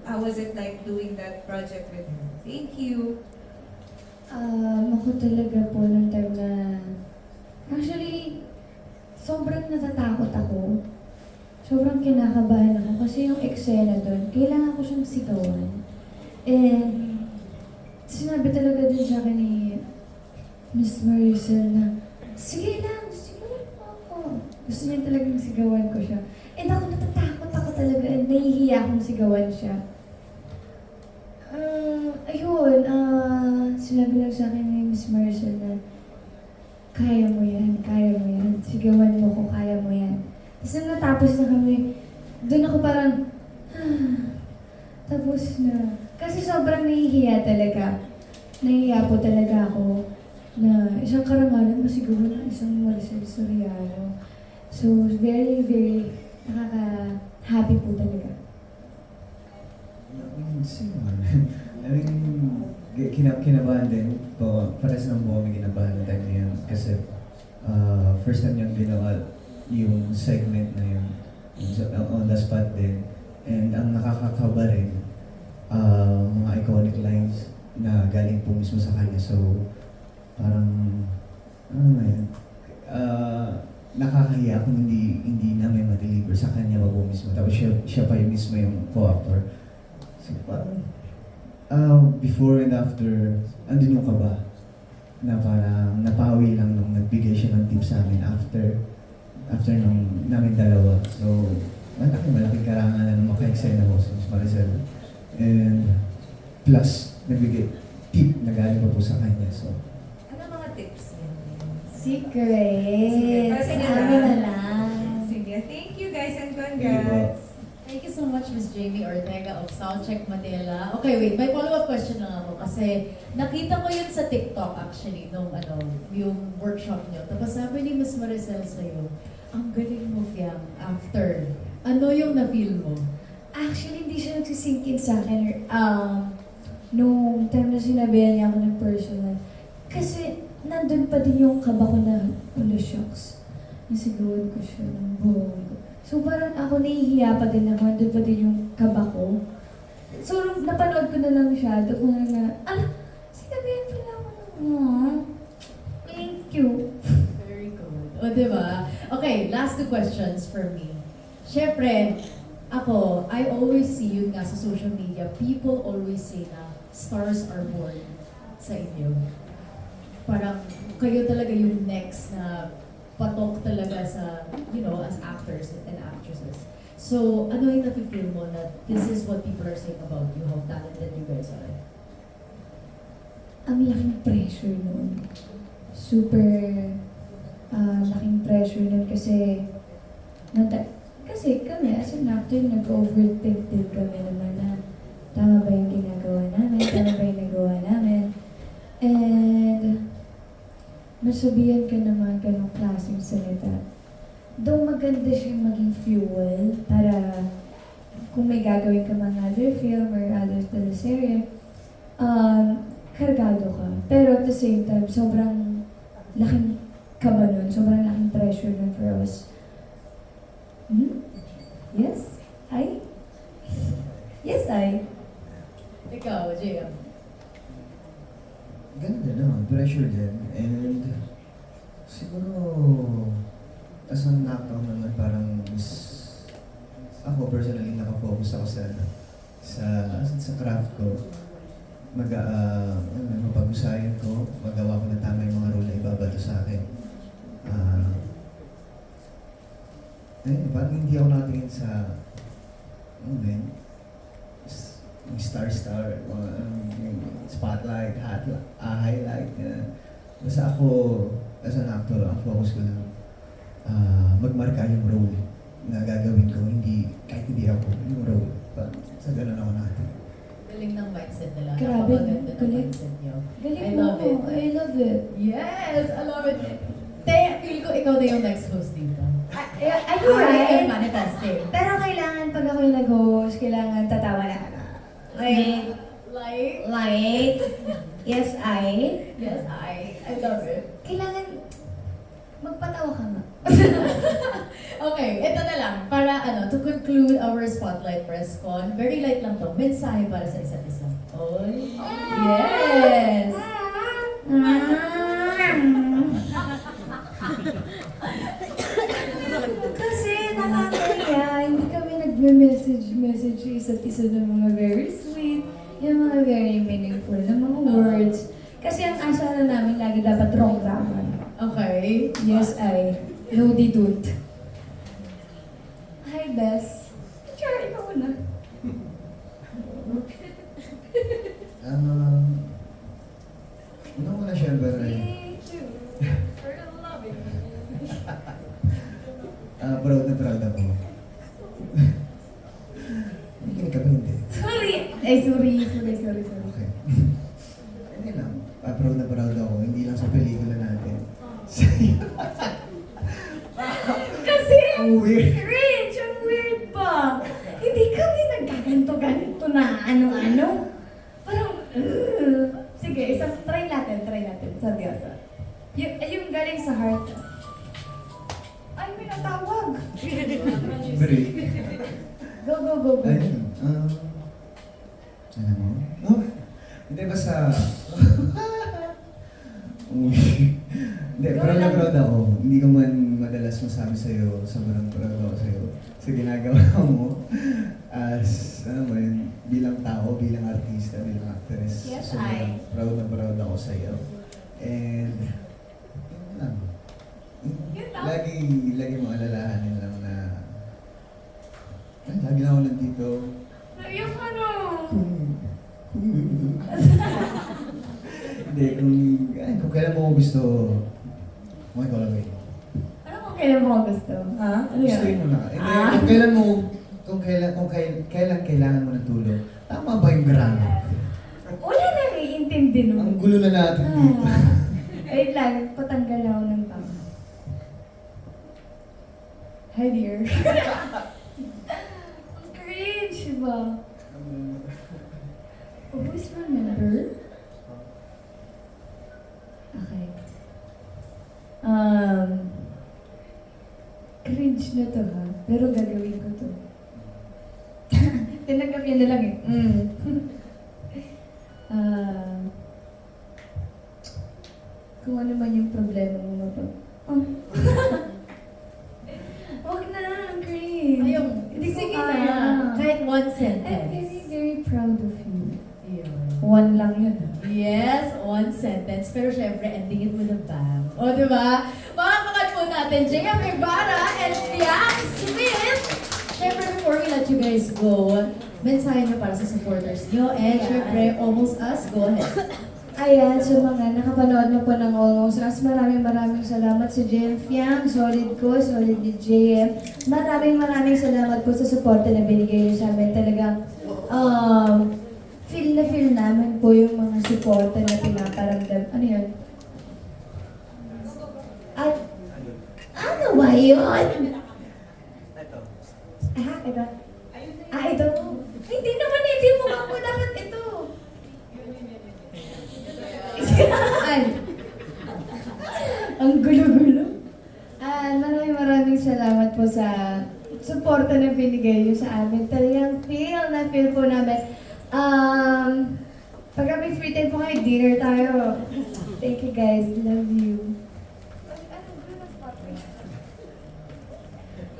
how was it like doing that project with her? Thank you! Ako talaga po nung time na... Actually, sobrang natatakot ako. Sobrang kinakabahan ako kasi yung eksena doon, kailangan ko siyang sigawan. And sinabi talaga din sa akin ni Miss Marisol na, sige lang, sigawan mo ako. Gusto niya talagang sigawan ko siya. And ako natatakot ako talaga and nahihiya akong sigawan siya. Sinabi lang sa akin ni Miss Marisol na, kaya mo yan, sigawan mo ko, kaya mo yan. Tapos nung natapos na kami, doon ako parang, tapos na. Kasi sobrang nahihiya talaga. Nahihiya po talaga ako na isang karangalan masigawan ng isang Maricel Soriano. So, very, very nakaka-happy po talaga. I mean, kinabahan din. Pares ng buo may kinabahan na time na yun. Kasi first time niyang ginawa yung segment na yun. On the spot din. And ang nakakakaba rin, mga iconic lines na galing po mismo sa kanya. So, parang, ano nga yun, nakakahiya kung hindi namin ma-deliver sa kanya pa po mismo. Tapos siya pa yung mismo yung co-actor. So, parang, before and after, andun yung kaba na parang napawi lang nung nagbigay siya ng tip sa amin after nung namin dalawa. So, malaking karangan na nung maka-eksena ko sa Miss Maricel. And plus, nagbigay tip na galing pa po sa kanya. So, Ano mga tips niya? Secret! Para sa inyo Sabi lang. na lang. Sige, thank you guys and Thank you congrats! Thank you so much, Miss Jamie Ortega of Soundcheck Manila. Okay, wait, may follow-up question lang ako kasi nakita ko yun sa TikTok actually, nung yung workshop niyo. Tapos sabi ni Miss Maricel sa'yo, ang galing mo, Fiang, after. Ano yung na-feel mo? Actually, hindi siya nagsisink in sa akin. Nung time na sinabihan niya ako ng personal. Kasi, nandun pa din yung kaba ko na, shocks. Nasigawan ko siya ng buong ko. So, parang ako nahihiya pa din ako. Nandun pa din yung kaba ko. So, nung napanood ko na lang siya, doon ko na, sinabihan pala ako ng, thank you. Very good. O, diba? Okay, last two questions for me. Siyempre, ako, I always see yun nga sa social media, people always say na stars are born sa inyo. Parang kayo talaga yung next na patok talaga sa, as actors and actresses. So, ano yung nafe-feel mo na this is what people are saying about you, how talented you guys are? Ang laking pressure nun. Super laking pressure nun kasi kami as an actor, nag-overthink din kami naman na tama ba yung ginagawa namin, tama ba yung nagawa namin. And masabihan ka naman ganong klaseng salita. Though maganda siyang maging fuel para kung may gagawin ka mga other film or other teleserye, kargado ka. Pero at the same time, sobrang laking kaba nun, sobrang laking pressure nun for us. Yes, I? Yes, I. Ikaw, JM. ganun din naman, pressure din. And siguro, as an actor naman, parang ako personally nakafocus ako sa craft ko. Mapag-usayan ko, magawa ko ng tama yung mga role na ibabato sa akin. Parang hindi ako nakatingin sa yung star, yung spotlight, highlight. Basta ako, as an actor, ang focus ko lang magmarka yung role na gagawin ko, kahit hindi ako, yung role. Sa ganun ako natin. Galing ng mindset nila. Grabe, Napakaganda ng galing. mindset niyo. Galing I mo. love it. I love it. Yes, I love it. Feel ko ikaw na yung next host dito. I know, right? Manifesting. Pero kailangan, pag ako yung nag-host, kailangan tatawa na. Like, yes, I. Yes, I love it. Kailangan, magpatawa ka nga. Okay, ito na lang. Para to conclude our Spotlight Press Con, very light lang to. Mensahe para sa isa't isa. Oy. Yes! Kasi nakakaya, hindi kami nagme-message sa isa't isa ng mga very sweet, yung mga very meaningful na mga words. Kasi ang asa na namin lagi dapat wrong grammar. Okay. Yes, I. No, they don't. Hi, Bess. Sure, ikaw na. Una syempre Thank you for loving me. proud ako. Nakikinig ka ba hindi? Sorry! Ay, sorry. Okay. Hindi lang. Proud ako. Hindi lang sa pelikula natin. Kasi, Ang weird. Rich, ang Sige, isang try natin. Seryoso. Yung galing sa heart. Ay, may natawag. Break. Go. Ayun. Alam mo? No? Hindi, basta... Hindi, proud na proud ako. Hindi ko man madalas masabi sa'yo, sobrang proud ako sa'yo sa ginagawa mo as, ano mo yun, bilang tao, bilang artista, bilang actress. Yes, Sobrang proud na proud ako sa'yo. And, yun lang. Yun lang? Lagi mo alalahanin lang na, ay, lagi na ako nandito. Yung ano? Hindi, kung kailan mo gusto, okay ko lang eh. Ano kung kailan mo gusto? Ha? Ano Gusto yan? mo na. Hindi, kung kailan mo, kailan kailangan mo ng tulong, tama ba yung grano? Wala na iintindi nun. Ang gulo na natin dito. Wait lang, patanggal ako ng tama. Hi dear. Ang cringe ba? Always remember? Okay. Cringe na to ha, pero gagawin ko to. Tinanggap niya na lang eh. Kung ano man yung problema mo mapag... Oh. Huwag na, ang cringe. Ayun, Hindi ko sige kaya. na. Kahit one I'm sentence. very proud of you. Yun. One lang yun. Yes, one sentence. Pero syempre, ending it with a bang. O, di ba? Makakakat po natin, J.M. Ibarra and Fiam Smith. Syempre, before we let you guys go, mensahe nyo para sa supporters nyo. And syempre, Almost Us, go ahead. Ayan, so mga nakapanood na po ng Almost Us, maraming salamat sa JM Fiang, solid ko, solid ni JM. Maraming salamat po sa suporta na binigay niyo sa amin. Talagang, feel na feel namin po yung mga suporta na pinaparamdam. Ano yun? At, ano ba yun? Ito. Ito. Hindi naman, hindi mo ako dapat ito. Ay. Ang gulo-gulo. Maraming salamat po sa suporta na binigay niyo sa amin. Talagang feel po namin. Pagka may free time po kayo, dinner tayo. Thank you guys. Love you.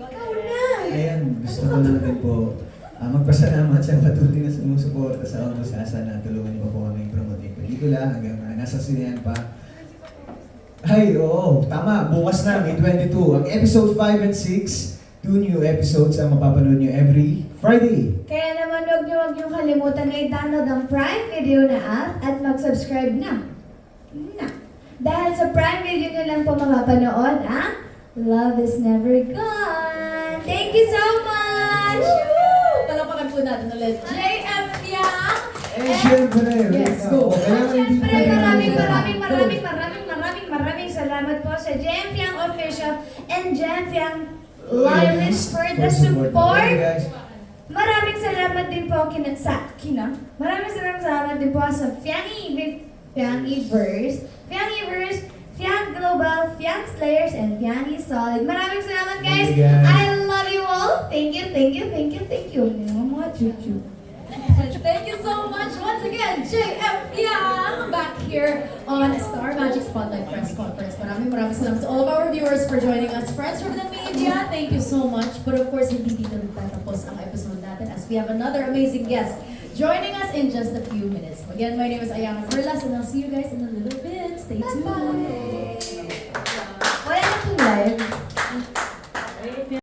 Ikaw na! Ayan, gusto ko lang din po magpasalamat sa patuloy na sumusuporta sa Almost Us na tulungan niyo po kami promote yung pelikula hanggang nasa sinehan pa. Ay, oo, tama. Bukas na, May 22. Ang episode 5 and 6, 2 new episodes ang mapapanood niyo every Friday. Kaya naman huwag niyo kalimutan na i-download ang Prime Video na app at mag-subscribe na. Dahil sa Prime Video nyo lang po makapanood ang Love is Never Gone. Thank you so much! Palapakan po natin ulit, J.M. Fiang. Eh, syempre. Yes, go. Siyempre, maraming salamat po sa Jem Fiang Official and Jem Fiang Loyalist for the support. Maraming salamat din po Maraming salamat din po sa Fiangiverse, Fiang Global, Fiang Slayers, and Fiangi Solid. Maraming salamat guys. I love you all. Thank you. Mga chuchu. Thank you so much once again, J.M. Fiang, back here on Star Magic Spotlight Press Conference. Maraming salamat to all of our viewers for joining us. Friends from the media, thank you so much. But of course, hindi dito nagtatapos ang episode natin as we have another amazing guest joining us in just a few minutes. Again, my name is Ayana Perlas and I'll see you guys in a little bit. Stay tuned. Wala na pong live.